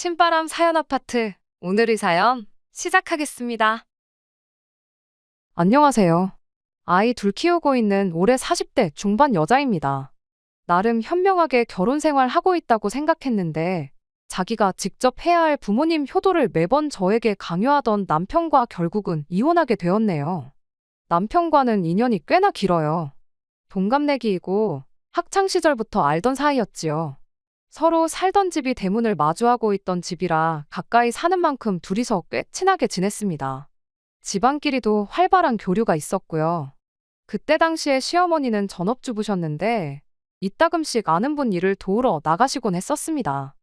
신바람 사연 아파트. 오늘의 사연 시작하겠습니다. 안녕하세요. 아이 둘 키우고 있는 올해 40대 중반 여자입니다. 나름 현명하게 결혼 생활 하고 있다고 생각했는데 자기가 직접 해야 할 부모님 효도를 매번 저에게 강요하던 남편과 결국은 이혼하게 되었네요. 남편과는 인연이 꽤나 길어요. 동갑내기이고 학창 시절부터 알던 사이였지요. 서로 살던 집이 대문을 마주하고 있던 집이라 가까이 사는 만큼 둘이서 꽤 친하게 지냈습니다. 집안끼리도 활발한 교류가 있었고요. 그때 당시에 시어머니는 전업주부셨는데 이따금씩 아는 분 일을 도우러 나가시곤 했었습니다.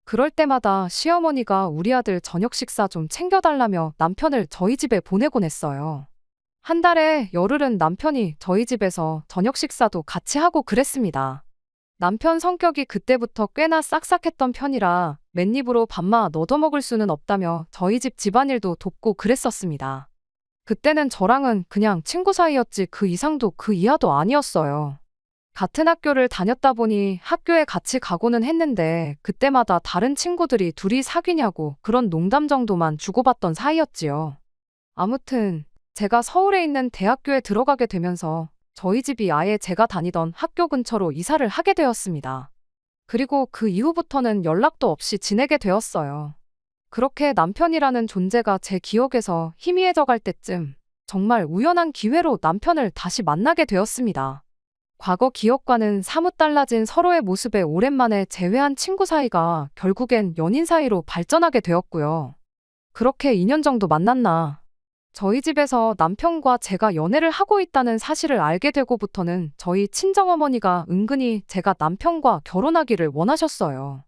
그럴 때마다 시어머니가 우리 아들 저녁 식사 좀 챙겨달라며 남편을 저희 집에 보내곤 했어요. 한 달에 열흘은 남편이 저희 집에서 저녁 식사도 같이 하고 그랬습니다. 남편 성격이 그때부터 꽤나 싹싹했던 편이라 맨입으로 밥만 얻어먹을 수는 없다며 저희 집 집안일도 돕고 그랬었습니다. 그때는 저랑은 그냥 친구 사이였지 그 이상도 그 이하도 아니었어요. 같은 학교를 다녔다 보니 학교에 같이 가고는 했는데 그때마다 다른 친구들이 둘이 사귀냐고 그런 농담 정도만 주고받던 사이였지요. 아무튼 제가 서울에 있는 대학교에 들어가게 되면서 저희 집이 아예 제가 다니던 학교 근처로 이사를 하게 되었습니다. 그리고 그 이후부터는 연락도 없이 지내게 되었어요. 그렇게 남편이라는 존재가 제 기억에서 희미해져 갈 때쯤 정말 우연한 기회로 남편을 다시 만나게 되었습니다. 과거 기억과는 사뭇 달라진 서로의 모습에 오랜만에 재회한 친구 사이가 결국엔 연인 사이로 발전하게 되었고요. 그렇게 2년 정도 만났나 저희 집에서 남편과 제가 연애를 하고 있다는 사실을 알게 되고부터는 저희 친정어머니가 은근히 제가 남편과 결혼하기를 원하셨어요.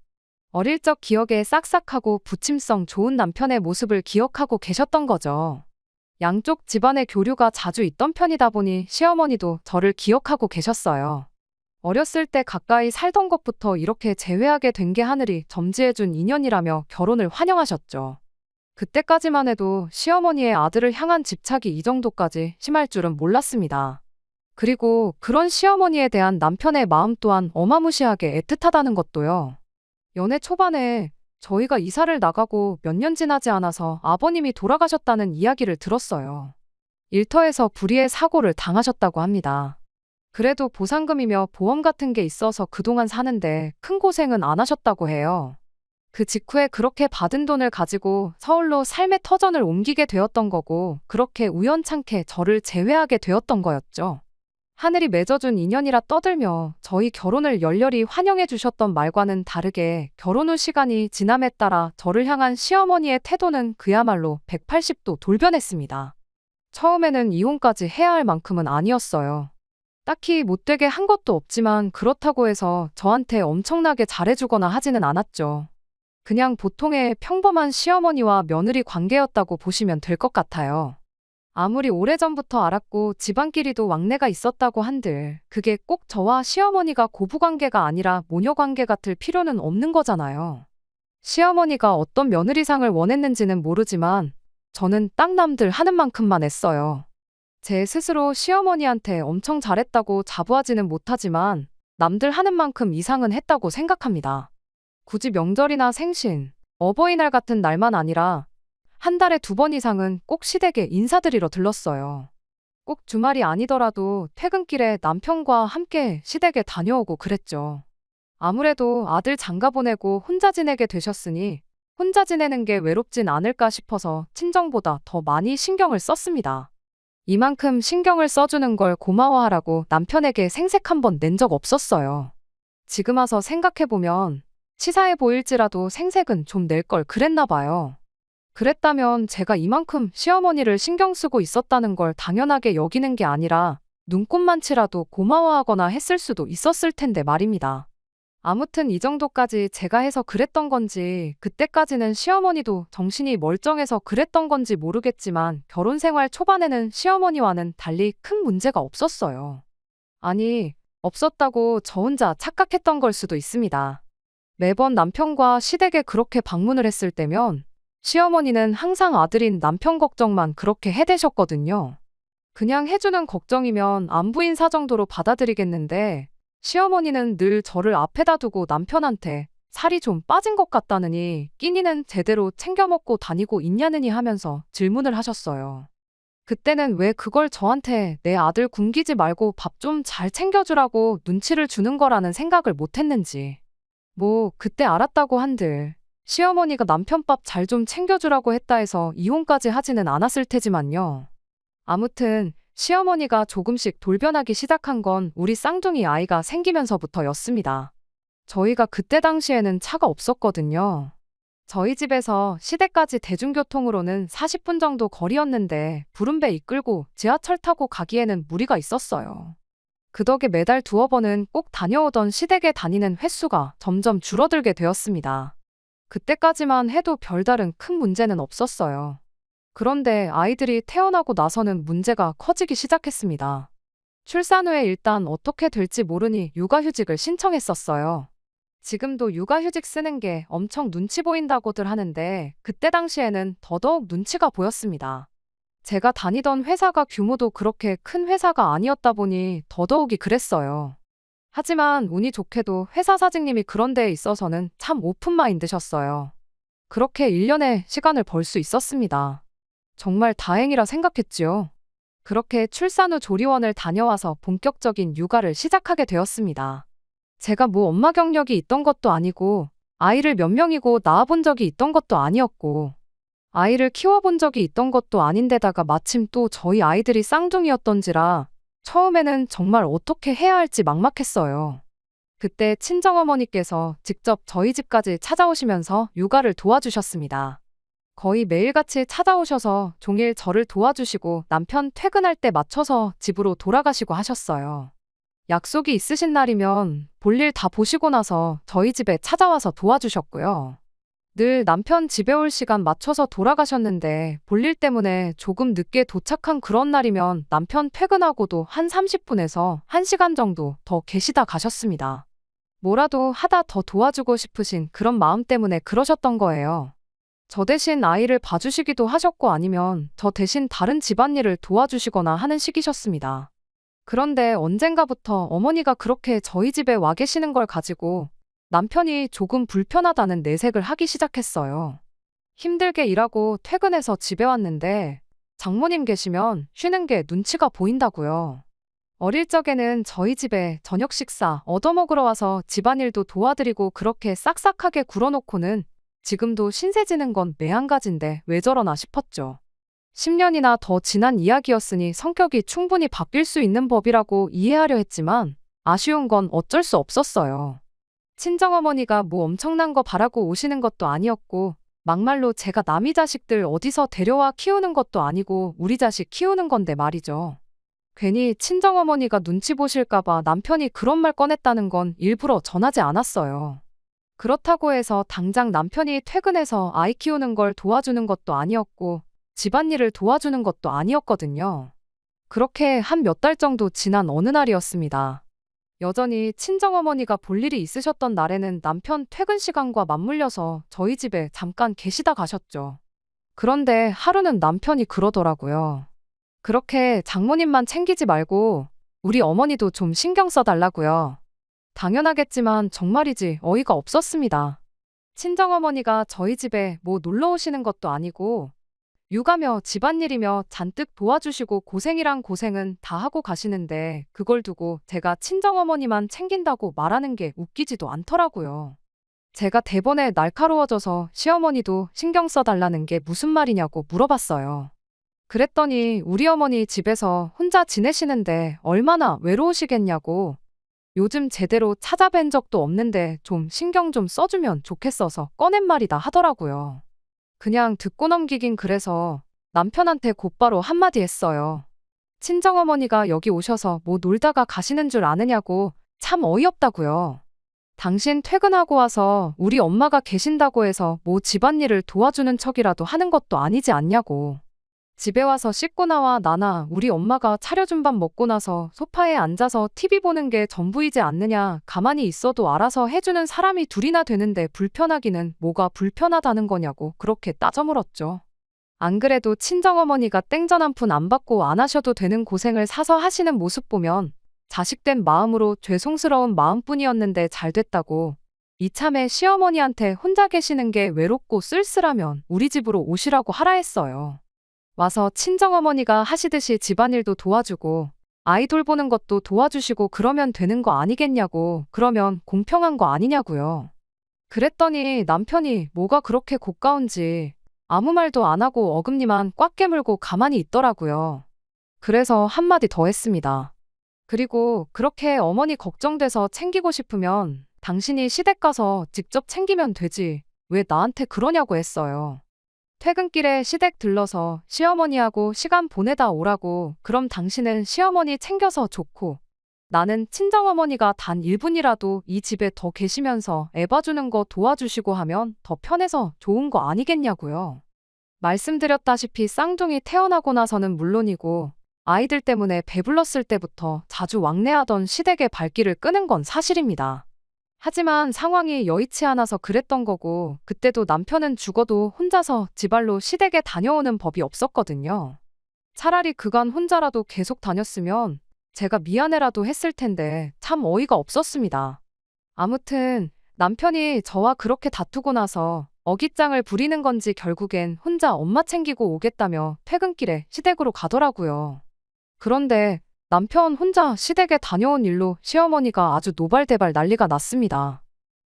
어릴 적 기억에 싹싹하고 부침성 좋은 남편의 모습을 기억하고 계셨던 거죠. 양쪽 집안의 교류가 자주 있던 편이다 보니 시어머니도 저를 기억하고 계셨어요. 어렸을 때 가까이 살던 것부터 이렇게 재회하게 된 게 하늘이 점지해준 인연이라며 결혼을 환영하셨죠. 그때까지만 해도 시어머니의 아들을 향한 집착이 이 정도까지 심할 줄은 몰랐습니다. 그리고 그런 시어머니에 대한 남편의 마음 또한 어마무시하게 애틋하다는 것도요. 연애 초반에 저희가 이사를 나가고 몇 년 지나지 않아서 아버님이 돌아가셨다는 이야기를 들었어요. 일터에서 불의의 사고를 당하셨다고 합니다. 그래도 보상금이며 보험 같은 게 있어서 그동안 사는데 큰 고생은 안 하셨다고 해요. 그 직후에 그렇게 받은 돈을 가지고 서울로 삶의 터전을 옮기게 되었던 거고 그렇게 우연찮게 저를 재회하게 되었던 거였죠. 하늘이 맺어준 인연이라 떠들며 저희 결혼을 열렬히 환영해 주셨던 말과는 다르게 결혼 후 시간이 지남에 따라 저를 향한 시어머니의 태도는 그야말로 180도 돌변했습니다. 처음에는 이혼까지 해야 할 만큼은 아니었어요. 딱히 못되게 한 것도 없지만 그렇다고 해서 저한테 엄청나게 잘해주거나 하지는 않았죠. 그냥 보통의 평범한 시어머니와 며느리 관계였다고 보시면 될 것 같아요. 아무리 오래전부터 알았고 집안끼리도 왕래가 있었다고 한들 그게 꼭 저와 시어머니가 고부관계가 아니라 모녀관계 같을 필요는 없는 거잖아요. 시어머니가 어떤 며느리상을 원했는지는 모르지만 저는 딱 남들 하는 만큼만 했어요. 제 스스로 시어머니한테 엄청 잘했다고 자부하지는 못하지만 남들 하는 만큼 이상은 했다고 생각합니다. 굳이 명절이나 생신, 어버이날 같은 날만 아니라 한 달에 2번 이상은 꼭 시댁에 인사드리러 들렀어요. 꼭 주말이 아니더라도 퇴근길에 남편과 함께 시댁에 다녀오고 그랬죠. 아무래도 아들 장가 보내고 혼자 지내게 되셨으니 혼자 지내는 게 외롭진 않을까 싶어서 친정보다 더 많이 신경을 썼습니다. 이만큼 신경을 써주는 걸 고마워하라고 남편에게 생색 한 번 낸 적 없었어요. 지금 와서 생각해보면 치사해 보일지라도 생색은 좀 낼 걸 그랬나 봐요. 그랬다면 제가 이만큼 시어머니를 신경 쓰고 있었다는 걸 당연하게 여기는 게 아니라 눈꽃만치라도 고마워하거나 했을 수도 있었을 텐데 말입니다. 아무튼 이 정도까지 제가 해서 그랬던 건지 그때까지는 시어머니도 정신이 멀쩡해서 그랬던 건지 모르겠지만 결혼 생활 초반에는 시어머니와는 달리 큰 문제가 없었어요. 아니, 없었다고 저 혼자 착각했던 걸 수도 있습니다. 매번 남편과 시댁에 그렇게 방문을 했을 때면 시어머니는 항상 아들인 남편 걱정만 그렇게 해대셨거든요. 그냥 해주는 걱정이면 안부인사 정도로 받아들이겠는데 시어머니는 늘 저를 앞에다 두고 남편한테 살이 좀 빠진 것 같다느니 끼니는 제대로 챙겨 먹고 다니고 있냐느니 하면서 질문을 하셨어요. 그때는 왜 그걸 저한테 내 아들 굶기지 말고 밥 좀 잘 챙겨주라고 눈치를 주는 거라는 생각을 못 했는지. 뭐, 그때 알았다고 한들 시어머니가 남편 밥 잘 좀 챙겨주라고 했다 해서 이혼까지 하지는 않았을 테지만요. 아무튼 시어머니가 조금씩 돌변하기 시작한 건 우리 쌍둥이 아이가 생기면서부터였습니다. 저희가 그때 당시에는 차가 없었거든요. 저희 집에서 시댁까지 대중교통으로는 40분 정도 거리였는데 부름배 이끌고 지하철 타고 가기에는 무리가 있었어요. 그 덕에 매달 두어 번은 꼭 다녀오던 시댁에 다니는 횟수가 점점 줄어들게 되었습니다. 그때까지만 해도 별다른 큰 문제는 없었어요. 그런데 아이들이 태어나고 나서는 문제가 커지기 시작했습니다. 출산 후에 일단 어떻게 될지 모르니 육아휴직을 신청했었어요. 지금도 육아휴직 쓰는 게 엄청 눈치 보인다고들 하는데 그때 당시에는 더더욱 눈치가 보였습니다. 제가 다니던 회사가 규모도 그렇게 큰 회사가 아니었다 보니 더더욱이 그랬어요. 하지만 운이 좋게도 회사 사장님이 그런 데에 있어서는 참 오픈마인드셨어요. 그렇게 1년의 시간을 벌 수 있었습니다. 정말 다행이라 생각했지요. 그렇게 출산 후 조리원을 다녀와서 본격적인 육아를 시작하게 되었습니다. 제가 뭐 엄마 경력이 있던 것도 아니고 아이를 몇 명이고 낳아본 적이 있던 것도 아니었고 아이를 키워본 적이 있던 것도 아닌데다가 마침 또 저희 아이들이 쌍둥이였던지라 처음에는 정말 어떻게 해야 할지 막막했어요. 그때 친정어머니께서 직접 저희 집까지 찾아오시면서 육아를 도와주셨습니다. 거의 매일같이 찾아오셔서 종일 저를 도와주시고 남편 퇴근할 때 맞춰서 집으로 돌아가시고 하셨어요. 약속이 있으신 날이면 볼일 다 보시고 나서 저희 집에 찾아와서 도와주셨고요. 늘 남편 집에 올 시간 맞춰서 돌아가셨는데 볼일 때문에 조금 늦게 도착한 그런 날이면 남편 퇴근하고도 한 30분에서 1시간 정도 더 계시다 가셨습니다. 뭐라도 하다 더 도와주고 싶으신 그런 마음 때문에 그러셨던 거예요. 저 대신 아이를 봐주시기도 하셨고 아니면 저 대신 다른 집안일을 도와주시거나 하는 식이셨습니다. 그런데 언젠가부터 어머니가 그렇게 저희 집에 와 계시는 걸 가지고 남편이 조금 불편하다는 내색을 하기 시작했어요. 힘들게 일하고 퇴근해서 집에 왔는데 장모님 계시면 쉬는 게 눈치가 보인다고요. 어릴 적에는 저희 집에 저녁 식사 얻어먹으러 와서 집안일도 도와드리고 그렇게 싹싹하게 굴어놓고는 지금도 신세 지는 건 매한가지인데 왜 저러나 싶었죠. 10년이나 더 지난 이야기였으니 성격이 충분히 바뀔 수 있는 법이라고 이해하려 했지만 아쉬운 건 어쩔 수 없었어요. 친정어머니가 뭐 엄청난 거 바라고 오시는 것도 아니었고 막말로 제가 남이 자식들 어디서 데려와 키우는 것도 아니고 우리 자식 키우는 건데 말이죠. 괜히 친정어머니가 눈치 보실까봐 남편이 그런 말 꺼냈다는 건 일부러 전하지 않았어요. 그렇다고 해서 당장 남편이 퇴근해서 아이 키우는 걸 도와주는 것도 아니었고 집안일을 도와주는 것도 아니었거든요. 그렇게 한 몇 달 정도 지난 어느 날이었습니다. 여전히 친정어머니가 볼 일이 있으셨던 날에는 남편 퇴근 시간과 맞물려서 저희 집에 잠깐 계시다 가셨죠. 그런데 하루는 남편이 그러더라고요. 그렇게 장모님만 챙기지 말고 우리 어머니도 좀 신경 써달라고요. 당연하겠지만 정말이지 어이가 없었습니다. 친정어머니가 저희 집에 뭐 놀러 오시는 것도 아니고 육아며 집안일이며 잔뜩 도와주시고 고생이란 고생은 다 하고 가시는데 그걸 두고 제가 친정어머니만 챙긴다고 말하는 게 웃기지도 않더라고요. 제가 대번에 날카로워져서 시어머니도 신경 써달라는 게 무슨 말이냐고 물어봤어요. 그랬더니 우리 어머니 집에서 혼자 지내시는데 얼마나 외로우시겠냐고 요즘 제대로 찾아뵌 적도 없는데 좀 신경 좀 써주면 좋겠어서 꺼낸 말이다 하더라고요. 그냥 듣고 넘기긴 그래서 남편한테 곧바로 한마디 했어요. 친정어머니가 여기 오셔서 뭐 놀다가 가시는 줄 아느냐고 참 어이없다고요. 당신 퇴근하고 와서 우리 엄마가 계신다고 해서 뭐 집안일을 도와주는 척이라도 하는 것도 아니지 않냐고. 집에 와서 씻고 나와 나나 우리 엄마가 차려준 밥 먹고 나서 소파에 앉아서 TV 보는 게 전부이지 않느냐. 가만히 있어도 알아서 해주는 사람이 둘이나 되는데 불편하기는 뭐가 불편하다는 거냐고 그렇게 따져 물었죠. 안 그래도 친정어머니가 땡전 한 푼 안 받고 안 하셔도 되는 고생을 사서 하시는 모습 보면 자식된 마음으로 죄송스러운 마음뿐이었는데 잘 됐다고 이참에 시어머니한테 혼자 계시는 게 외롭고 쓸쓸하면 우리 집으로 오시라고 하라 했어요. 와서 친정어머니가 하시듯이 집안일도 도와주고 아이 돌보는 것도 도와주시고 그러면 되는 거 아니겠냐고, 그러면 공평한 거 아니냐고요. 그랬더니 남편이 뭐가 그렇게 고가운지 아무 말도 안 하고 어금니만 꽉 깨물고 가만히 있더라고요. 그래서 한마디 더 했습니다. 그리고 그렇게 어머니 걱정돼서 챙기고 싶으면 당신이 시댁 가서 직접 챙기면 되지. 왜 나한테 그러냐고 했어요. 퇴근길에 시댁 들러서 시어머니하고 시간 보내다 오라고. 그럼 당신은 시어머니 챙겨서 좋고 나는 친정어머니가 단 1분이라도 이 집에 더 계시면서 애 봐주는 거 도와주시고 하면 더 편해서 좋은 거 아니겠냐고요. 말씀드렸다시피 쌍둥이 태어나고 나서는 물론이고 아이들 때문에 배불렀을 때부터 자주 왕래하던 시댁의 발길을 끄는 건 사실입니다. 하지만 상황이 여의치 않아서 그랬던 거고, 그때도 남편은 죽어도 혼자서 지발로 시댁에 다녀오는 법이 없었거든요. 차라리 그간 혼자라도 계속 다녔으면 제가 미안해라도 했을 텐데 참 어이가 없었습니다. 아무튼 남편이 저와 그렇게 다투고 나서 어깃장을 부리는 건지 결국엔 혼자 엄마 챙기고 오겠다며 퇴근길에 시댁으로 가더라고요. 그런데 남편 혼자 시댁에 다녀온 일로 시어머니가 아주 노발대발 난리가 났습니다.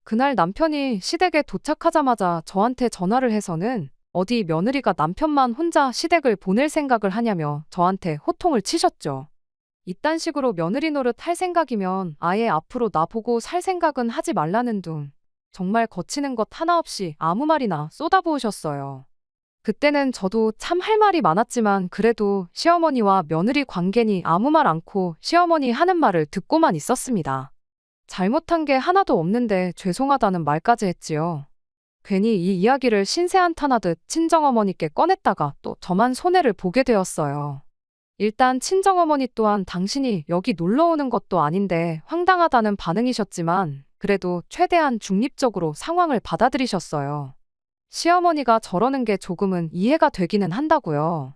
그날 남편이 시댁에 도착하자마자 저한테 전화를 해서는 어디 며느리가 남편만 혼자 시댁을 보낼 생각을 하냐며 저한테 호통을 치셨죠. 이딴 식으로 며느리 노릇 할 생각이면 아예 앞으로 나보고 살 생각은 하지 말라는 둥. 정말 거치는 것 하나 없이 아무 말이나 쏟아부으셨어요. 그때는 저도 참 할 말이 많았지만 그래도 시어머니와 며느리 관계니 아무 말 않고 시어머니 하는 말을 듣고만 있었습니다. 잘못한 게 하나도 없는데 죄송하다는 말까지 했지요. 괜히 이 이야기를 신세한탄하듯 친정어머니께 꺼냈다가 또 저만 손해를 보게 되었어요. 일단 친정어머니 또한 당신이 여기 놀러 오는 것도 아닌데 황당하다는 반응이셨지만 그래도 최대한 중립적으로 상황을 받아들이셨어요. 시어머니가 저러는 게 조금은 이해가 되기는 한다고요.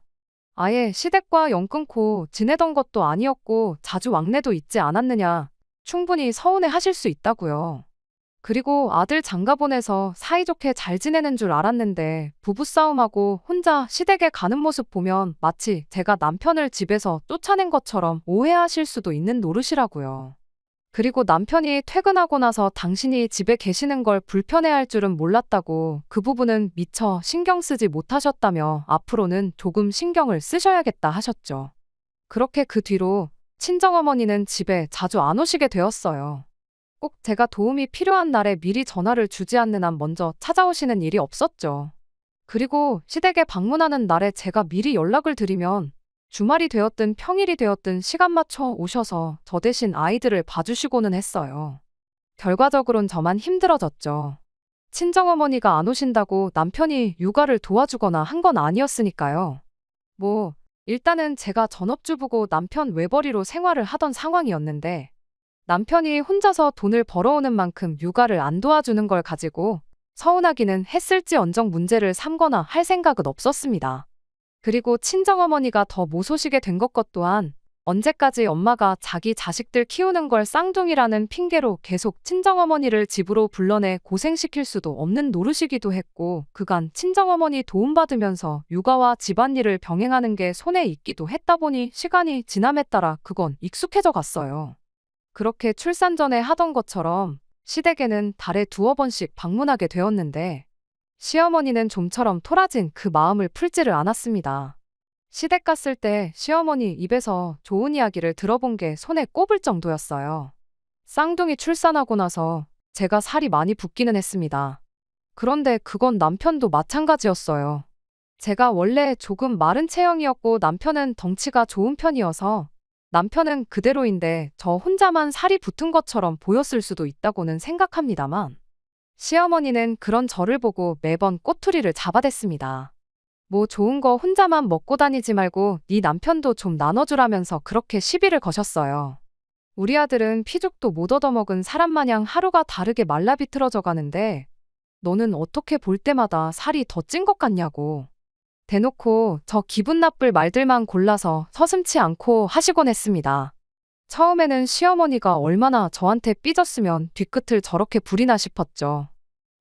아예 시댁과 연 끊고 지내던 것도 아니었고 자주 왕래도 있지 않았느냐. 충분히 서운해 하실 수 있다고요. 그리고 아들 장가 보내서 사이좋게 잘 지내는 줄 알았는데 부부싸움하고 혼자 시댁에 가는 모습 보면 마치 제가 남편을 집에서 쫓아낸 것처럼 오해하실 수도 있는 노릇이라고요. 그리고 남편이 퇴근하고 나서 당신이 집에 계시는 걸 불편해할 줄은 몰랐다고, 그 부분은 미처 신경 쓰지 못하셨다며 앞으로는 조금 신경을 쓰셔야겠다 하셨죠. 그렇게 그 뒤로 친정어머니는 집에 자주 안 오시게 되었어요. 꼭 제가 도움이 필요한 날에 미리 전화를 주지 않는 한 먼저 찾아오시는 일이 없었죠. 그리고 시댁에 방문하는 날에 제가 미리 연락을 드리면 주말이 되었든 평일이 되었든 시간 맞춰 오셔서 저 대신 아이들을 봐주시고는 했어요. 결과적으론 저만 힘들어졌죠. 친정어머니가 안 오신다고 남편이 육아를 도와주거나 한 건 아니었으니까요. 일단은 제가 전업주부고 남편 외벌이로 생활을 하던 상황이었는데 남편이 혼자서 돈을 벌어오는 만큼 육아를 안 도와주는 걸 가지고 서운하기는 했을지언정 문제를 삼거나 할 생각은 없었습니다. 그리고 친정어머니가 더 모소시게 된 것 또한 언제까지 엄마가 자기 자식들 키우는 걸 쌍둥이라는 핑계로 계속 친정어머니를 집으로 불러내 고생시킬 수도 없는 노릇이기도 했고, 그간 친정어머니 도움받으면서 육아와 집안일을 병행하는 게 손에 익기도 했다 보니 시간이 지남에 따라 그건 익숙해져 갔어요. 그렇게 출산 전에 하던 것처럼 시댁에는 달에 2-3번씩 방문하게 되었는데 시어머니는 좀처럼 토라진 그 마음을 풀지를 않았습니다. 시댁 갔을 때 시어머니 입에서 좋은 이야기를 들어본 게 손에 꼽을 정도였어요. 쌍둥이 출산하고 나서 제가 살이 많이 붓기는 했습니다. 그런데 그건 남편도 마찬가지였어요. 제가 원래 조금 마른 체형이었고 남편은 덩치가 좋은 편이어서 남편은 그대로인데 저 혼자만 살이 붙은 것처럼 보였을 수도 있다고는 생각합니다만 시어머니는 그런 저를 보고 매번 꼬투리를 잡아댔습니다. 좋은 거 혼자만 먹고 다니지 말고 네 남편도 좀 나눠주라면서 그렇게 시비를 거셨어요. 우리 아들은 피죽도 못 얻어먹은 사람 마냥 하루가 다르게 말라 비틀어져 가는데 너는 어떻게 볼 때마다 살이 더 찐 것 같냐고. 대놓고 저 기분 나쁠 말들만 골라서 서슴지 않고 하시곤 했습니다. 처음에는 시어머니가 얼마나 저한테 삐졌으면 뒤끝을 저렇게 부리나 싶었죠.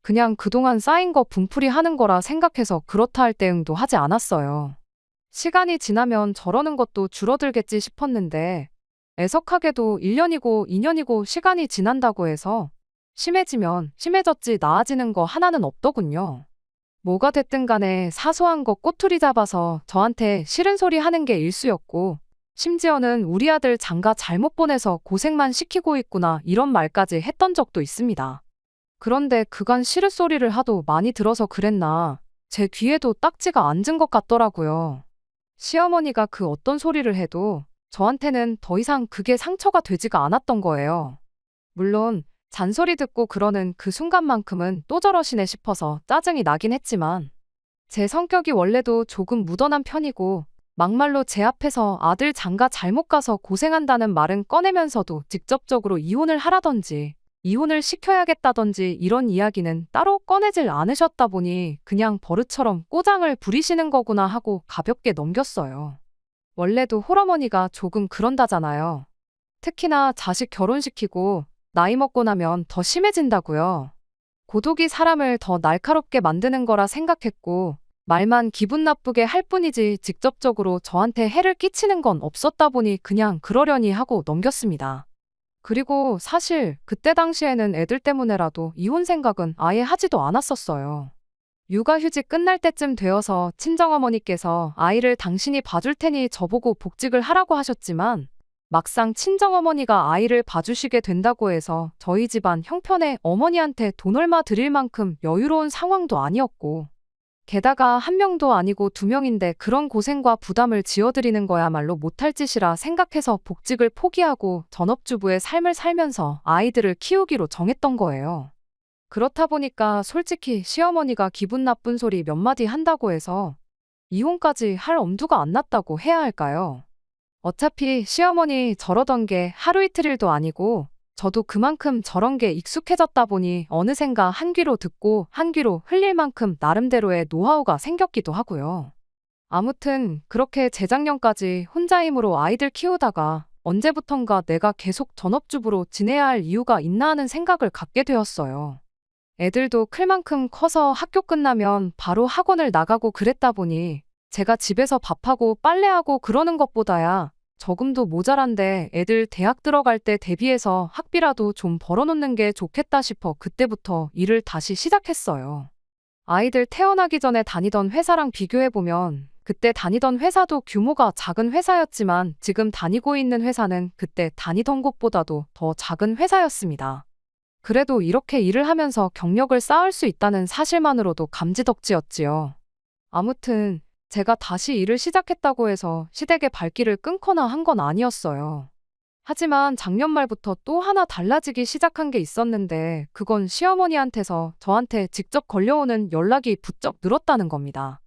그냥 그동안 쌓인 거 분풀이 하는 거라 생각해서 그렇다 할 대응도 하지 않았어요. 시간이 지나면 저러는 것도 줄어들겠지 싶었는데 애석하게도 1년이고 2년이고 시간이 지난다고 해서 심해지면 심해졌지 나아지는 거 하나는 없더군요. 뭐가 됐든 간에 사소한 거 꼬투리 잡아서 저한테 싫은 소리 하는 게 일쑤였고 심지어는 우리 아들 장가 잘못 보내서 고생만 시키고 있구나 이런 말까지 했던 적도 있습니다. 그런데 그간 시르소리를 하도 많이 들어서 그랬나 제 귀에도 딱지가 앉은 것 같더라고요. 시어머니가 그 어떤 소리를 해도 저한테는 더 이상 그게 상처가 되지가 않았던 거예요. 물론 잔소리 듣고 그러는 그 순간만큼은 또 저러시네 싶어서 짜증이 나긴 했지만 제 성격이 원래도 조금 무던한 편이고 막말로 제 앞에서 아들 장가 잘못 가서 고생한다는 말은 꺼내면서도 직접적으로 이혼을 하라던지 이혼을 시켜야겠다던지 이런 이야기는 따로 꺼내질 않으셨다 보니 그냥 버릇처럼 꼬장을 부리시는 거구나 하고 가볍게 넘겼어요. 원래도 홀어머니가 조금 그런다잖아요. 특히나 자식 결혼시키고 나이 먹고 나면 더 심해진다고요. 고독이 사람을 더 날카롭게 만드는 거라 생각했고 말만 기분 나쁘게 할 뿐이지 직접적으로 저한테 해를 끼치는 건 없었다 보니 그냥 그러려니 하고 넘겼습니다. 그리고 사실 그때 당시에는 애들 때문에라도 이혼 생각은 아예 하지도 않았었어요. 육아휴직 끝날 때쯤 되어서 친정어머니께서 아이를 당신이 봐줄 테니 저보고 복직을 하라고 하셨지만 막상 친정어머니가 아이를 봐주시게 된다고 해서 저희 집안 형편에 어머니한테 돈 얼마 드릴 만큼 여유로운 상황도 아니었고 게다가 한 명도 아니고 두 명인데 그런 고생과 부담을 지어드리는 거야말로 못할 짓이라 생각해서 복직을 포기하고 전업주부의 삶을 살면서 아이들을 키우기로 정했던 거예요. 그렇다 보니까 솔직히 시어머니가 기분 나쁜 소리 몇 마디 한다고 해서 이혼까지 할 엄두가 안 났다고 해야 할까요? 어차피 시어머니 저러던 게 하루 이틀일도 아니고 저도 그만큼 저런 게 익숙해졌다 보니 어느샌가 한 귀로 듣고 한 귀로 흘릴 만큼 나름대로의 노하우가 생겼기도 하고요. 아무튼 그렇게 재작년까지 혼자 힘으로 아이들 키우다가 언제부턴가 내가 계속 전업주부로 지내야 할 이유가 있나 하는 생각을 갖게 되었어요. 애들도 클 만큼 커서 학교 끝나면 바로 학원을 나가고 그랬다 보니 제가 집에서 밥하고 빨래하고 그러는 것보다야 저금도 모자란데 애들 대학 들어갈 때 대비해서 학비라도 좀 벌어놓는 게 좋겠다 싶어 그때부터 일을 다시 시작했어요. 아이들 태어나기 전에 다니던 회사랑 비교해보면 그때 다니던 회사도 규모가 작은 회사였지만 지금 다니고 있는 회사는 그때 다니던 곳보다도 더 작은 회사였습니다. 그래도 이렇게 일을 하면서 경력을 쌓을 수 있다는 사실만으로도 감지덕지였지요. 아무튼 제가 다시 일을 시작했다고 해서 시댁의 발길을 끊거나 한 건 아니었어요. 하지만 작년 말부터 또 하나 달라지기 시작한 게 있었는데 그건 시어머니한테서 저한테 직접 걸려오는 연락이 부쩍 늘었다는 겁니다.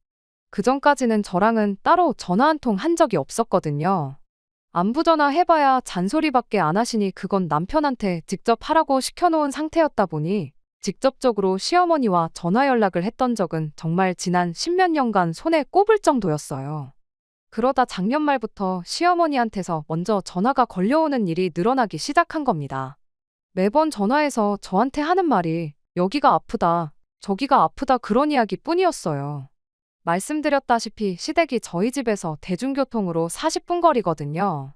그전까지는 저랑은 따로 전화 한 통 한 적이 없었거든요. 안부 전화 해봐야 잔소리밖에 안 하시니 그건 남편한테 직접 하라고 시켜놓은 상태였다 보니 직접적으로 시어머니와 전화 연락을 했던 적은 정말 지난 10몇 년간 손에 꼽을 정도였어요. 그러다 작년 말부터 시어머니한테서 먼저 전화가 걸려오는 일이 늘어나기 시작한 겁니다. 매번 전화해서 저한테 하는 말이 여기가 아프다, 저기가 아프다 그런 이야기 뿐이었어요. 말씀드렸다시피 시댁이 저희 집에서 대중교통으로 40분 거리거든요.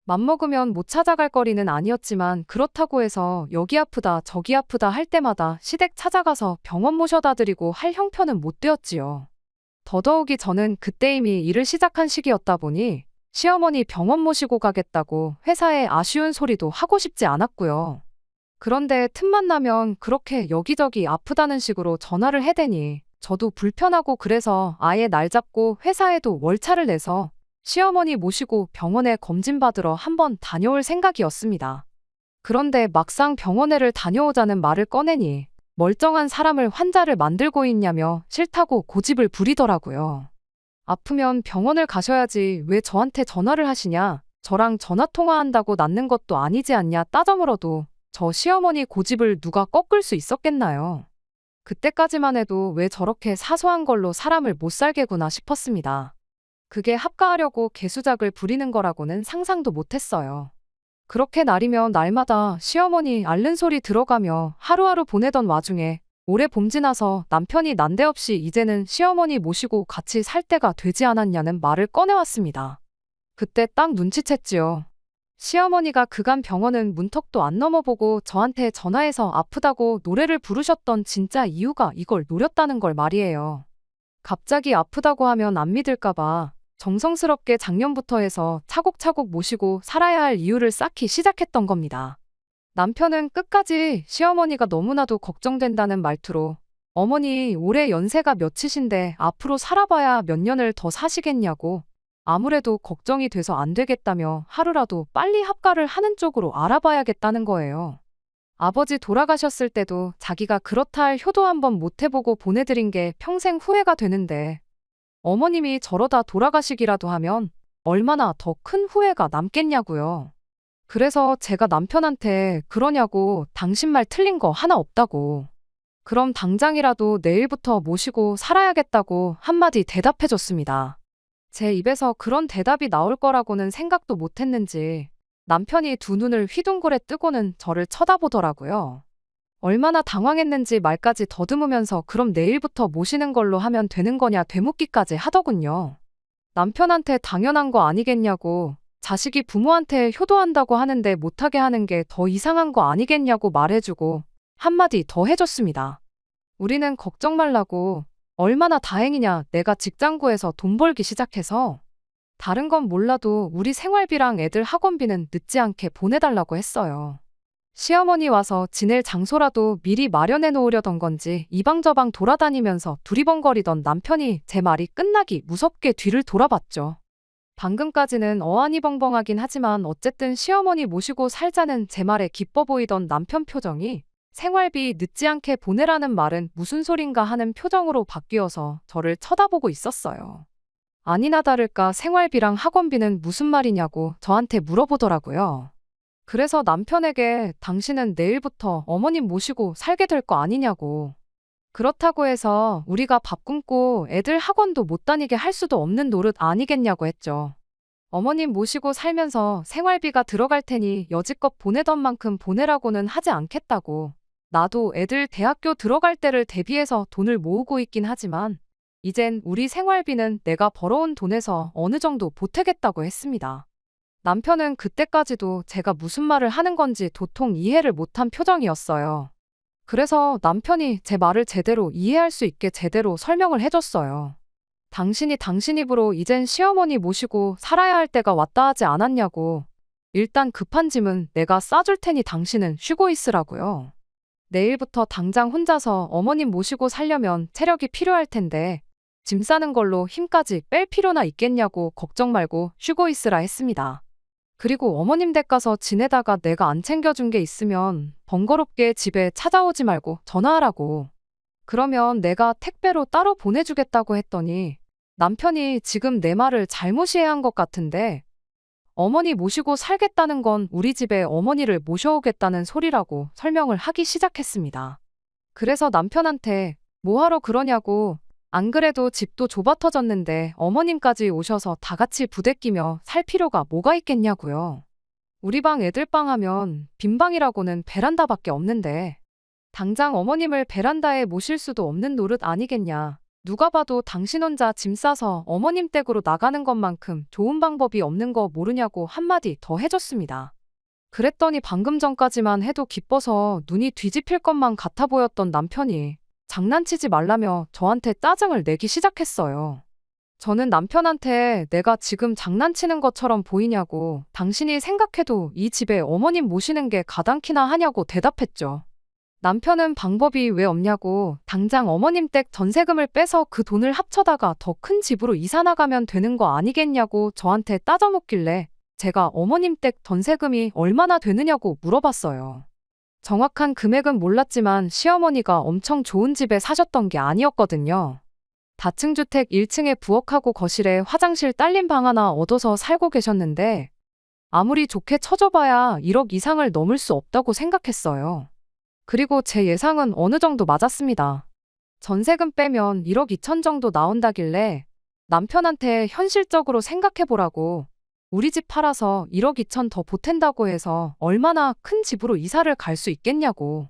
맘먹으면 못 찾아갈 거리는 아니었지만 그렇다고 해서 여기 아프다 저기 아프다 할 때마다 시댁 찾아가서 병원 모셔다 드리고 할 형편은 못 되었지요. 더더욱이 저는 그때 이미 일을 시작한 시기였다 보니 시어머니 병원 모시고 가겠다고 회사에 아쉬운 소리도 하고 싶지 않았고요. 그런데 틈만 나면 그렇게 여기저기 아프다는 식으로 전화를 해대니 저도 불편하고 그래서 아예 날 잡고 회사에도 월차를 내서 시어머니 모시고 병원에 검진받으러 한번 다녀올 생각이었습니다. 그런데 막상 병원에를 다녀오자는 말을 꺼내니 멀쩡한 사람을 환자를 만들고 있냐며 싫다고 고집을 부리더라고요. 아프면 병원을 가셔야지 왜 저한테 전화를 하시냐, 저랑 전화통화한다고 낫는 것도 아니지 않냐 따져물어도 저 시어머니 고집을 누가 꺾을 수 있었겠나요? 그때까지만 해도 왜 저렇게 사소한 걸로 사람을 못 살게 구나 싶었습니다. 그게 합가하려고 개수작을 부리는 거라고는 상상도 못했어요. 그렇게 날이면 날마다 시어머니 앓는 소리 들어가며 하루하루 보내던 와중에 올해 봄 지나서 남편이 난데없이 이제는 시어머니 모시고 같이 살 때가 되지 않았냐는 말을 꺼내왔습니다. 그때 딱 눈치챘지요. 시어머니가 그간 병원은 문턱도 안 넘어보고 저한테 전화해서 아프다고 노래를 부르셨던 진짜 이유가 이걸 노렸다는 걸 말이에요. 갑자기 아프다고 하면 안 믿을까봐 정성스럽게 작년부터 해서 차곡차곡 모시고 살아야 할 이유를 쌓기 시작했던 겁니다. 남편은 끝까지 시어머니가 너무나도 걱정된다는 말투로 어머니 올해 연세가 몇이신데 앞으로 살아봐야 몇 년을 더 사시겠냐고 아무래도 걱정이 돼서 안 되겠다며 하루라도 빨리 합가를 하는 쪽으로 알아봐야겠다는 거예요. 아버지 돌아가셨을 때도 자기가 그렇다 할 효도 한번 못 해보고 보내드린 게 평생 후회가 되는데 어머님이 저러다 돌아가시기라도 하면 얼마나 더 큰 후회가 남겠냐고요. 그래서 제가 남편한테 그러냐고 당신 말 틀린 거 하나 없다고. 그럼 당장이라도 내일부터 모시고 살아야겠다고 한마디 대답해줬습니다. 제 입에서 그런 대답이 나올 거라고는 생각도 못했는지 남편이 두 눈을 휘둥그레 뜨고는 저를 쳐다보더라고요. 얼마나 당황했는지 말까지 더듬으면서 그럼 내일부터 모시는 걸로 하면 되는 거냐 되묻기까지 하더군요. 남편한테 당연한 거 아니겠냐고 자식이 부모한테 효도한다고 하는데 못하게 하는 게 더 이상한 거 아니겠냐고 말해주고 한마디 더 해줬습니다. 우리는 걱정 말라고 얼마나 다행이냐 내가 직장 구해서 돈 벌기 시작해서 다른 건 몰라도 우리 생활비랑 애들 학원비는 늦지 않게 보내달라고 했어요. 시어머니 와서 지낼 장소라도 미리 마련해 놓으려던 건지 이방저방 돌아다니면서 두리번거리던 남편이 제 말이 끝나기 무섭게 뒤를 돌아봤죠. 방금까지는 어안이벙벙하긴 하지만 어쨌든 시어머니 모시고 살자는 제 말에 기뻐 보이던 남편 표정이 생활비 늦지 않게 보내라는 말은 무슨 소린가 하는 표정으로 바뀌어서 저를 쳐다보고 있었어요. 아니나 다를까 생활비랑 학원비는 무슨 말이냐고 저한테 물어보더라고요. 그래서 남편에게 당신은 내일부터 어머님 모시고 살게 될 거 아니냐고. 그렇다고 해서 우리가 밥 굶고 애들 학원도 못 다니게 할 수도 없는 노릇 아니겠냐고 했죠. 어머님 모시고 살면서 생활비가 들어갈 테니 여지껏 보내던 만큼 보내라고는 하지 않겠다고. 나도 애들 대학교 들어갈 때를 대비해서 돈을 모으고 있긴 하지만 이젠 우리 생활비는 내가 벌어온 돈에서 어느 정도 보태겠다고 했습니다. 남편은 그때까지도 제가 무슨 말을 하는 건지 도통 이해를 못한 표정이었어요. 그래서 남편이 제 말을 제대로 이해할 수 있게 제대로 설명을 해줬어요. 당신이 당신 입으로 이젠 시어머니 모시고 살아야 할 때가 왔다 하지 않았냐고. 일단 급한 짐은 내가 싸줄 테니 당신은 쉬고 있으라고요. 내일부터 당장 혼자서 어머님 모시고 살려면 체력이 필요할 텐데 짐 싸는 걸로 힘까지 뺄 필요나 있겠냐고 걱정 말고 쉬고 있으라 했습니다. 그리고 어머님 댁 가서 지내다가 내가 안 챙겨준 게 있으면 번거롭게 집에 찾아오지 말고 전화하라고. 그러면 내가 택배로 따로 보내주겠다고 했더니 남편이 지금 내 말을 잘못 이해한 것 같은데 어머니 모시고 살겠다는 건 우리 집에 어머니를 모셔오겠다는 소리라고 설명을 하기 시작했습니다. 그래서 남편한테 뭐하러 그러냐고 안 그래도 집도 좁아 터졌는데 어머님까지 오셔서 다 같이 부대끼며 살 필요가 뭐가 있겠냐고요. 우리 방 애들 방 하면 빈 방이라고는 베란다밖에 없는데 당장 어머님을 베란다에 모실 수도 없는 노릇 아니겠냐. 누가 봐도 당신 혼자 짐 싸서 어머님 댁으로 나가는 것만큼 좋은 방법이 없는 거 모르냐고 한마디 더 해줬습니다. 그랬더니 방금 전까지만 해도 기뻐서 눈이 뒤집힐 것만 같아 보였던 남편이 장난치지 말라며 저한테 짜증을 내기 시작했어요. 저는 남편한테 내가 지금 장난치는 것처럼 보이냐고 당신이 생각해도 이 집에 어머님 모시는 게 가당키나 하냐고 대답했죠. 남편은 방법이 왜 없냐고 당장 어머님 댁 전세금을 빼서 그 돈을 합쳐다가 더 큰 집으로 이사 나가면 되는 거 아니겠냐고 저한테 따져묻길래 제가 어머님 댁 전세금이 얼마나 되느냐고 물어봤어요. 정확한 금액은 몰랐지만 시어머니가 엄청 좋은 집에 사셨던 게 아니었거든요. 다층주택 1층에 부엌하고 거실에 화장실 딸린 방 하나 얻어서 살고 계셨는데 아무리 좋게 쳐줘봐야 1억 이상을 넘을 수 없다고 생각했어요. 그리고 제 예상은 어느 정도 맞았습니다. 전세금 빼면 1억 2천 정도 나온다길래 남편한테 현실적으로 생각해보라고 우리 집 팔아서 1억 2천 더 보탠다고 해서 얼마나 큰 집으로 이사를 갈 수 있겠냐고.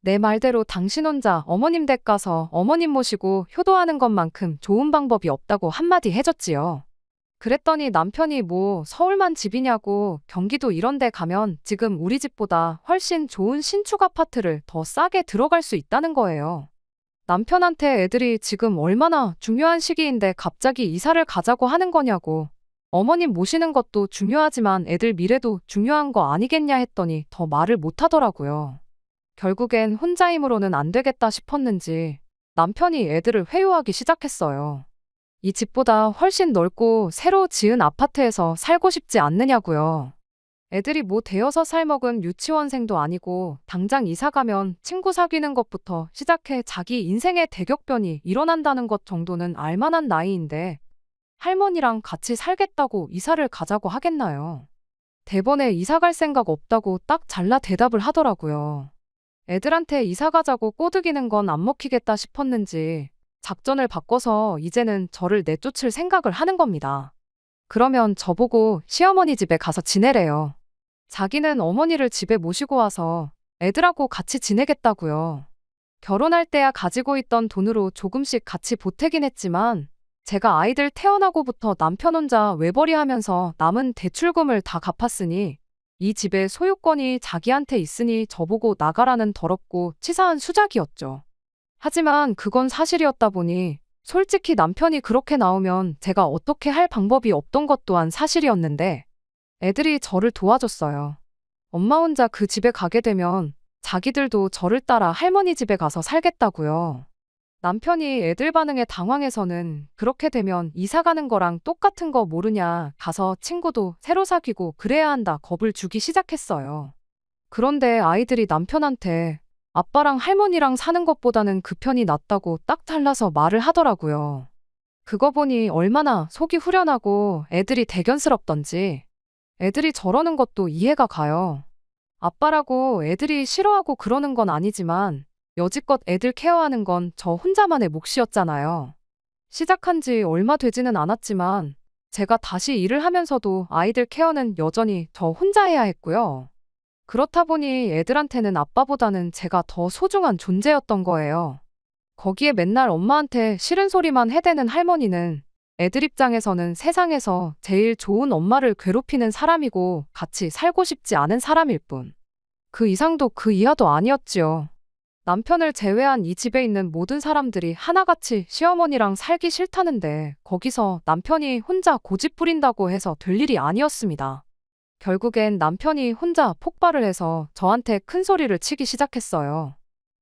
내 말대로 당신 혼자 어머님 댁 가서 어머님 모시고 효도하는 것만큼 좋은 방법이 없다고 한마디 해줬지요. 그랬더니 남편이 뭐 서울만 집이냐고, 경기도 이런 데 가면 지금 우리 집보다 훨씬 좋은 신축 아파트를 더 싸게 들어갈 수 있다는 거예요. 남편한테 애들이 지금 얼마나 중요한 시기인데 갑자기 이사를 가자고 하는 거냐고. 어머님 모시는 것도 중요하지만 애들 미래도 중요한 거 아니겠냐 했더니 더 말을 못 하더라고요. 결국엔 혼자 힘으로는 안 되겠다 싶었는지 남편이 애들을 회유하기 시작했어요. 이 집보다 훨씬 넓고 새로 지은 아파트에서 살고 싶지 않느냐고요. 애들이 뭐 되어서 살먹은 유치원생도 아니고 당장 이사 가면 친구 사귀는 것부터 시작해 자기 인생의 대격변이 일어난다는 것 정도는 알만한 나이인데 할머니랑 같이 살겠다고 이사를 가자고 하겠나요? 대번에 이사 갈 생각 없다고 딱 잘라 대답을 하더라고요. 애들한테 이사 가자고 꼬드기는 건 안 먹히겠다 싶었는지 작전을 바꿔서 이제는 저를 내쫓을 생각을 하는 겁니다. 그러면 저보고 시어머니 집에 가서 지내래요. 자기는 어머니를 집에 모시고 와서 애들하고 같이 지내겠다고요. 결혼할 때야 가지고 있던 돈으로 조금씩 같이 보태긴 했지만 제가 아이들 태어나고부터 남편 혼자 외벌이 하면서 남은 대출금을 다 갚았으니 이 집의 소유권이 자기한테 있으니 저보고 나가라는 더럽고 치사한 수작이었죠. 하지만 그건 사실이었다 보니 솔직히 남편이 그렇게 나오면 제가 어떻게 할 방법이 없던 것 또한 사실이었는데 애들이 저를 도와줬어요. 엄마 혼자 그 집에 가게 되면 자기들도 저를 따라 할머니 집에 가서 살겠다고요. 남편이 애들 반응에 당황해서는 그렇게 되면 이사 가는 거랑 똑같은 거 모르냐, 가서 친구도 새로 사귀고 그래야 한다 겁을 주기 시작했어요. 그런데 아이들이 남편한테 아빠랑 할머니랑 사는 것보다는 그 편이 낫다고 딱 잘라서 말을 하더라고요. 그거 보니 얼마나 속이 후련하고 애들이 대견스럽던지. 애들이 저러는 것도 이해가 가요. 아빠라고 애들이 싫어하고 그러는 건 아니지만 여지껏 애들 케어하는 건 저 혼자만의 몫이었잖아요. 시작한 지 얼마 되지는 않았지만 제가 다시 일을 하면서도 아이들 케어는 여전히 저 혼자 해야 했고요. 그렇다 보니 애들한테는 아빠보다는 제가 더 소중한 존재였던 거예요. 거기에 맨날 엄마한테 싫은 소리만 해대는 할머니는 애들 입장에서는 세상에서 제일 좋은 엄마를 괴롭히는 사람이고 같이 살고 싶지 않은 사람일 뿐. 그 이상도 그 이하도 아니었지요. 남편을 제외한 이 집에 있는 모든 사람들이 하나같이 시어머니랑 살기 싫다는데 거기서 남편이 혼자 고집 부린다고 해서 될 일이 아니었습니다. 결국엔 남편이 혼자 폭발을 해서 저한테 큰 소리를 치기 시작했어요.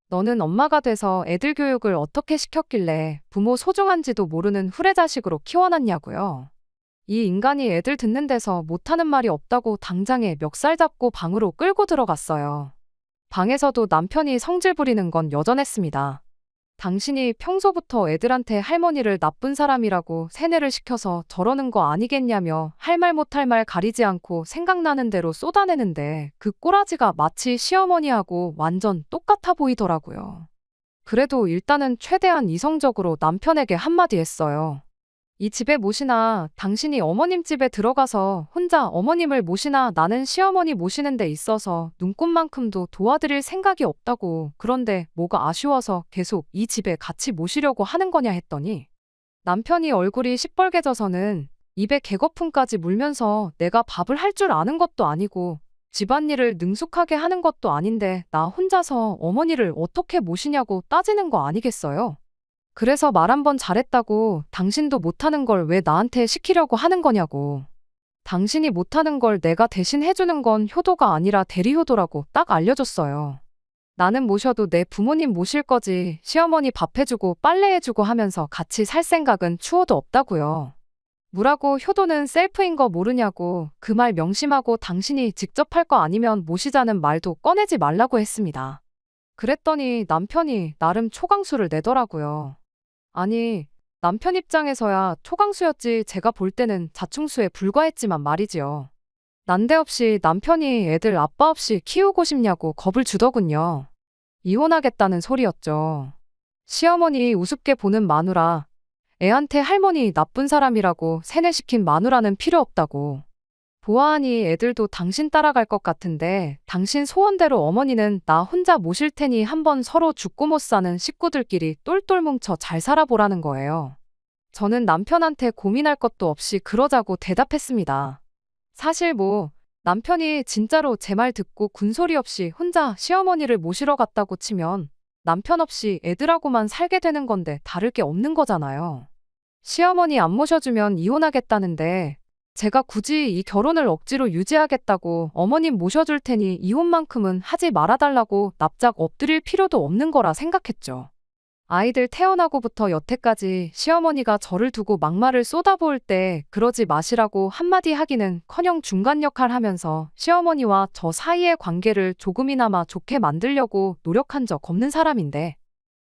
너는 엄마가 돼서 애들 교육을 어떻게 시켰길래 부모 소중한지도 모르는 후레자식으로 키워놨냐고요. 이 인간이 애들 듣는 데서 못하는 말이 없다고 당장에 멱살 잡고 방으로 끌고 들어갔어요. 방에서도 남편이 성질 부리는 건 여전했습니다. 당신이 평소부터 애들한테 할머니를 나쁜 사람이라고 세뇌를 시켜서 저러는 거 아니겠냐며 할 말 못할 말 가리지 않고 생각나는 대로 쏟아내는데 그 꼬라지가 마치 시어머니하고 완전 똑같아 보이더라고요. 그래도 일단은 최대한 이성적으로 남편에게 한마디 했어요. 이 집에 모시나 당신이 어머님 집에 들어가서 혼자 어머님을 모시나 나는 시어머니 모시는 데 있어서 눈꼽만큼도 도와드릴 생각이 없다고. 그런데 뭐가 아쉬워서 계속 이 집에 같이 모시려고 하는 거냐 했더니 남편이 얼굴이 시뻘개져서는 입에 개거품까지 물면서 내가 밥을 할 줄 아는 것도 아니고 집안일을 능숙하게 하는 것도 아닌데 나 혼자서 어머니를 어떻게 모시냐고 따지는 거 아니겠어요? 그래서 말 한 번 잘했다고 당신도 못하는 걸 왜 나한테 시키려고 하는 거냐고. 당신이 못하는 걸 내가 대신 해주는 건 효도가 아니라 대리효도라고 딱 알려줬어요. 나는 모셔도 내 부모님 모실 거지 시어머니 밥 해주고 빨래 해주고 하면서 같이 살 생각은 추워도 없다고요. 무라고 효도는 셀프인 거 모르냐고 그 말 명심하고 당신이 직접 할 거 아니면 모시자는 말도 꺼내지 말라고 했습니다. 그랬더니 남편이 나름 초강수를 내더라고요. 아니, 남편 입장에서야 초강수였지 제가 볼 때는 자충수에 불과했지만 말이지요. 난데없이 남편이 애들 아빠 없이 키우고 싶냐고 겁을 주더군요. 이혼하겠다는 소리였죠. 시어머니 우습게 보는 마누라, 애한테 할머니 나쁜 사람이라고 세뇌시킨 마누라는 필요 없다고. 보아하니 애들도 당신 따라갈 것 같은데 당신 소원대로 어머니는 나 혼자 모실 테니 한번 서로 죽고 못 사는 식구들끼리 똘똘 뭉쳐 잘 살아보라는 거예요. 저는 남편한테 고민할 것도 없이 그러자고 대답했습니다. 사실 남편이 진짜로 제 말 듣고 군소리 없이 혼자 시어머니를 모시러 갔다고 치면 남편 없이 애들하고만 살게 되는 건데 다를 게 없는 거잖아요. 시어머니 안 모셔주면 이혼하겠다는데 제가 굳이 이 결혼을 억지로 유지하겠다고 어머님 모셔줄 테니 이혼만큼은 하지 말아달라고 납작 엎드릴 필요도 없는 거라 생각했죠. 아이들 태어나고부터 여태까지 시어머니가 저를 두고 막말을 쏟아부을 때 그러지 마시라고 한마디 하기는커녕 중간 역할 하면서 시어머니와 저 사이의 관계를 조금이나마 좋게 만들려고 노력한 적 없는 사람인데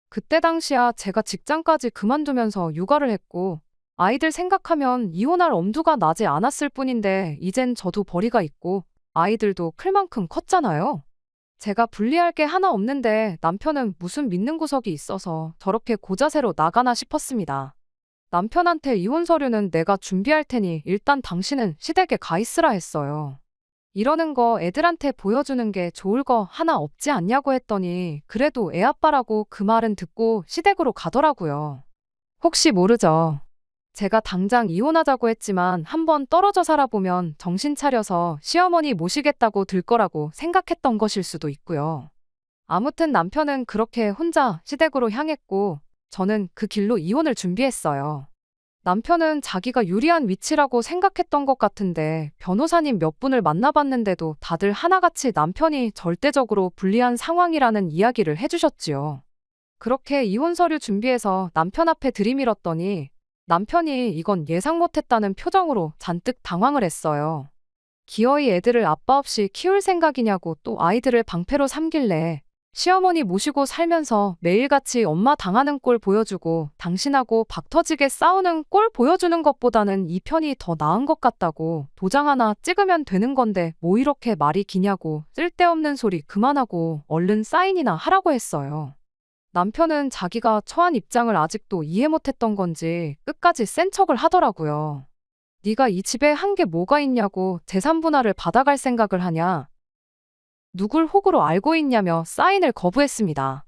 그때 당시야 제가 직장까지 그만두면서 육아를 했고 아이들 생각하면 이혼할 엄두가 나지 않았을 뿐인데 이젠 저도 벌이가 있고 아이들도 클 만큼 컸잖아요. 제가 불리할 게 하나 없는데 남편은 무슨 믿는 구석이 있어서 저렇게 고자세로 나가나 싶었습니다. 남편한테 이혼 서류는 내가 준비할 테니 일단 당신은 시댁에 가 있으라 했어요. 이러는 거 애들한테 보여주는 게 좋을 거 하나 없지 않냐고 했더니 그래도 애 아빠라고 그 말은 듣고 시댁으로 가더라고요. 혹시 모르죠. 제가 당장 이혼하자고 했지만 한번 떨어져 살아보면 정신 차려서 시어머니 모시겠다고 들 거라고 생각했던 것일 수도 있고요. 아무튼 남편은 그렇게 혼자 시댁으로 향했고 저는 그 길로 이혼을 준비했어요. 남편은 자기가 유리한 위치라고 생각했던 것 같은데 변호사님 몇 분을 만나봤는데도 다들 하나같이 남편이 절대적으로 불리한 상황이라는 이야기를 해주셨지요. 그렇게 이혼 서류 준비해서 남편 앞에 들이밀었더니 남편이 이건 예상 못했다는 표정으로 잔뜩 당황을 했어요. 기어이 애들을 아빠 없이 키울 생각이냐고 또 아이들을 방패로 삼길래 시어머니 모시고 살면서 매일같이 엄마 당하는 꼴 보여주고 당신하고 박터지게 싸우는 꼴 보여주는 것보다는 이 편이 더 나은 것 같다고 도장 하나 찍으면 되는 건데 뭐 이렇게 말이 기냐고 쓸데없는 소리 그만하고 얼른 사인이나 하라고 했어요. 남편은 자기가 처한 입장을 아직도 이해 못했던 건지 끝까지 센 척을 하더라고요. 네가 이 집에 한 게 뭐가 있냐고 재산 분할을 받아갈 생각을 하냐. 누굴 호구로 알고 있냐며 사인을 거부했습니다.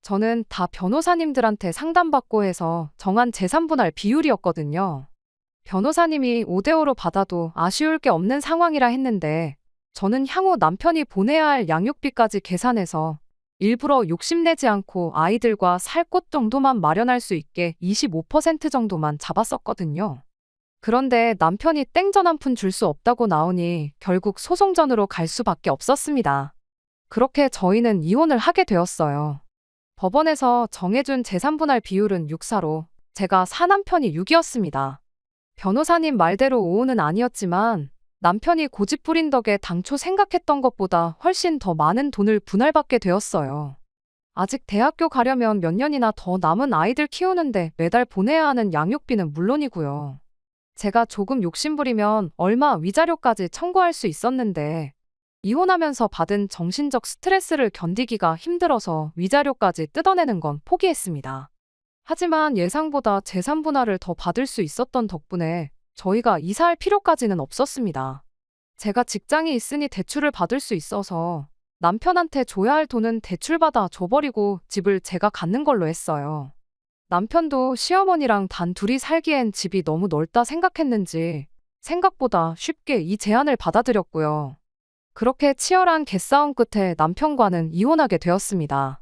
저는 다 변호사님들한테 상담받고 해서 정한 재산 분할 비율이었거든요. 변호사님이 5대5로 받아도 아쉬울 게 없는 상황이라 했는데 저는 향후 남편이 보내야 할 양육비까지 계산해서 일부러 욕심내지 않고 아이들과 살 곳 정도만 마련할 수 있게 25% 정도만 잡았었거든요. 그런데 남편이 땡전 한 푼 줄 수 없다고 나오니 결국 소송전으로 갈 수밖에 없었습니다. 그렇게 저희는 이혼을 하게 되었어요. 법원에서 정해준 재산분할 비율은 6:4로 제가 4남편이 6이었습니다. 변호사님 말대로 5는 아니었지만 남편이 고집 부린 덕에 당초 생각했던 것보다 훨씬 더 많은 돈을 분할받게 되었어요. 아직 대학교 가려면 몇 년이나 더 남은 아이들 키우는데 매달 보내야 하는 양육비는 물론이고요. 제가 조금 욕심부리면 얼마 위자료까지 청구할 수 있었는데 이혼하면서 받은 정신적 스트레스를 견디기가 힘들어서 위자료까지 뜯어내는 건 포기했습니다. 하지만 예상보다 재산 분할을 더 받을 수 있었던 덕분에 저희가 이사할 필요까지는 없었습니다. 제가 직장이 있으니 대출을 받을 수 있어서 남편한테 줘야 할 돈은 대출받아 줘버리고 집을 제가 갖는 걸로 했어요. 남편도 시어머니랑 단 둘이 살기엔 집이 너무 넓다 생각했는지 생각보다 쉽게 이 제안을 받아들였고요. 그렇게 치열한 개싸움 끝에 남편과는 이혼하게 되었습니다.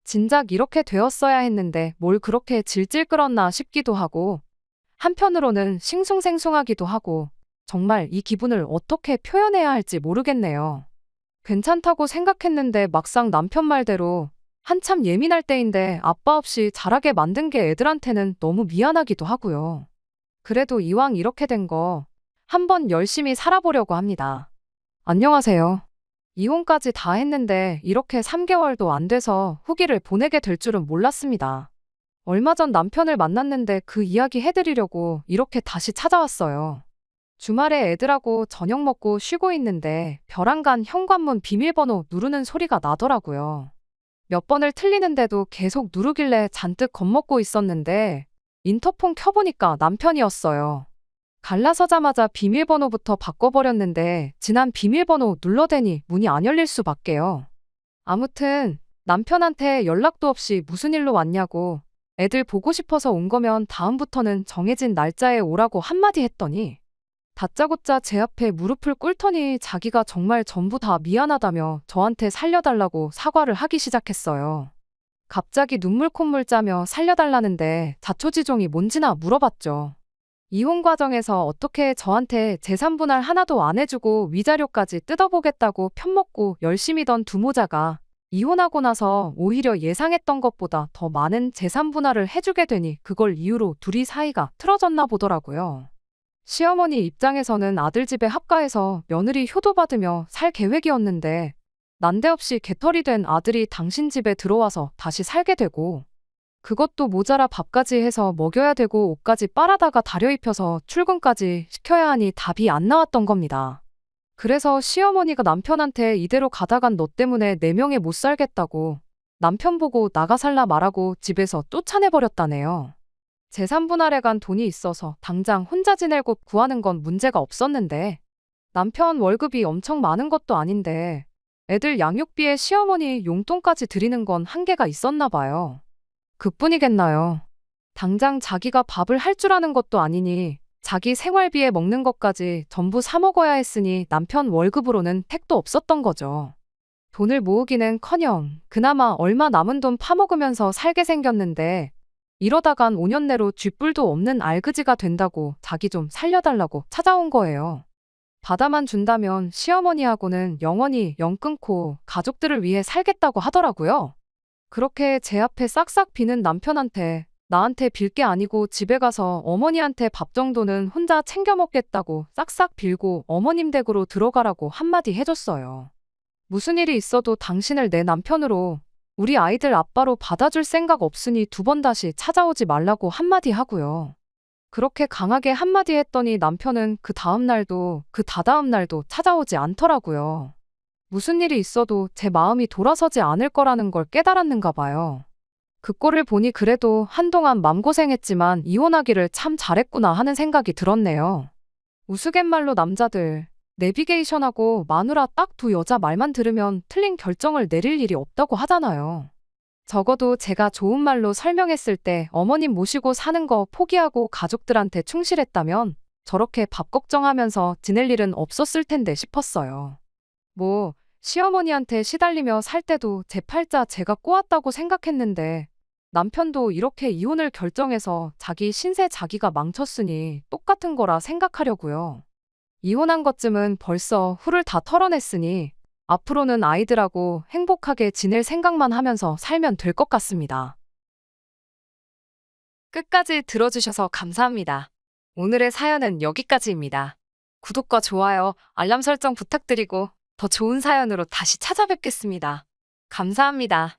진작 이렇게 되었어야 했는데 뭘 그렇게 질질 끌었나 싶기도 하고 한편으로는 싱숭생숭하기도 하고 정말 이 기분을 어떻게 표현해야 할지 모르겠네요. 괜찮다고 생각했는데 막상 남편 말대로 한참 예민할 때인데 아빠 없이 자라게 만든 게 애들한테는 너무 미안하기도 하고요. 그래도 이왕 이렇게 된 거 한번 열심히 살아보려고 합니다. 안녕하세요. 이혼까지 다 했는데 이렇게 3개월도 안 돼서 후기를 보내게 될 줄은 몰랐습니다. 얼마 전 남편을 만났는데 그 이야기 해드리려고 이렇게 다시 찾아왔어요. 주말에 애들하고 저녁 먹고 쉬고 있는데 벼랑간 현관문 비밀번호 누르는 소리가 나더라고요. 몇 번을 틀리는데도 계속 누르길래 잔뜩 겁먹고 있었는데 인터폰 켜보니까 남편이었어요. 갈라서자마자 비밀번호부터 바꿔버렸는데 지난 비밀번호 눌러대니 문이 안 열릴 수밖에요. 아무튼 남편한테 연락도 없이 무슨 일로 왔냐고 애들 보고 싶어서 온 거면 다음부터는 정해진 날짜에 오라고 한마디 했더니 다짜고짜 제 앞에 무릎을 꿇더니 자기가 정말 전부 다 미안하다며 저한테 살려달라고 사과를 하기 시작했어요. 갑자기 눈물 콧물 짜며 살려달라는데 자초지종이 뭔지나 물어봤죠. 이혼 과정에서 어떻게 저한테 재산 분할 하나도 안 해주고 위자료까지 뜯어보겠다고 편먹고 열심히 던 두모자가 이혼하고 나서 오히려 예상했던 것보다 더 많은 재산 분할을 해주게 되니 그걸 이유로 둘이 사이가 틀어졌나 보더라고요. 시어머니 입장에서는 아들 집에 합가해서 며느리 효도받으며 살 계획이었는데 난데없이 개털이 된 아들이 당신 집에 들어와서 다시 살게 되고 그것도 모자라 밥까지 해서 먹여야 되고 옷까지 빨아다가 다려입혀서 출근까지 시켜야 하니 답이 안 나왔던 겁니다. 그래서 시어머니가 남편한테 이대로 가다간 너 때문에 내 명예 못 살겠다고 남편 보고 나가 살라 말하고 집에서 쫓아내버렸다네요. 재산 분할에 간 돈이 있어서 당장 혼자 지낼 곳 구하는 건 문제가 없었는데 남편 월급이 엄청 많은 것도 아닌데 애들 양육비에 시어머니 용돈까지 드리는 건 한계가 있었나 봐요. 그뿐이겠나요. 당장 자기가 밥을 할 줄 아는 것도 아니니 자기 생활비에 먹는 것까지 전부 사 먹어야 했으니 남편 월급으로는 택도 없었던 거죠. 돈을 모으기는커녕 그나마 얼마 남은 돈 파먹으면서 살게 생겼는데 이러다간 5년 내로 쥐뿔도 없는 알그지가 된다고 자기 좀 살려달라고 찾아온 거예요. 받아만 준다면 시어머니하고는 영원히 연 끊고 가족들을 위해 살겠다고 하더라고요. 그렇게 제 앞에 싹싹 비는 남편한테 나한테 빌 게 아니고 집에 가서 어머니한테 밥 정도는 혼자 챙겨 먹겠다고 싹싹 빌고 어머님 댁으로 들어가라고 한마디 해줬어요. 무슨 일이 있어도 당신을 내 남편으로 우리 아이들 아빠로 받아줄 생각 없으니 두 번 다시 찾아오지 말라고 한마디 하고요. 그렇게 강하게 한마디 했더니 남편은 그 다음 날도 그 다다음 날도 찾아오지 않더라고요. 무슨 일이 있어도 제 마음이 돌아서지 않을 거라는 걸 깨달았는가 봐요. 그 꼴을 보니 그래도 한동안 맘고생했지만 이혼하기를 참 잘했구나 하는 생각이 들었네요. 우스갯말로 남자들 내비게이션하고 마누라 딱 두 여자 말만 들으면 틀린 결정을 내릴 일이 없다고 하잖아요. 적어도 제가 좋은 말로 설명했을 때 어머님 모시고 사는 거 포기하고 가족들한테 충실했다면 저렇게 밥 걱정하면서 지낼 일은 없었을 텐데 싶었어요. 시어머니한테 시달리며 살 때도 제 팔자 제가 꼬았다고 생각했는데 남편도 이렇게 이혼을 결정해서 자기 신세 자기가 망쳤으니 똑같은 거라 생각하려고요. 이혼한 것쯤은 벌써 후를 다 털어냈으니 앞으로는 아이들하고 행복하게 지낼 생각만 하면서 살면 될 것 같습니다. 끝까지 들어주셔서 감사합니다. 오늘의 사연은 여기까지입니다. 구독과 좋아요, 알람 설정 부탁드리고 더 좋은 사연으로 다시 찾아뵙겠습니다. 감사합니다.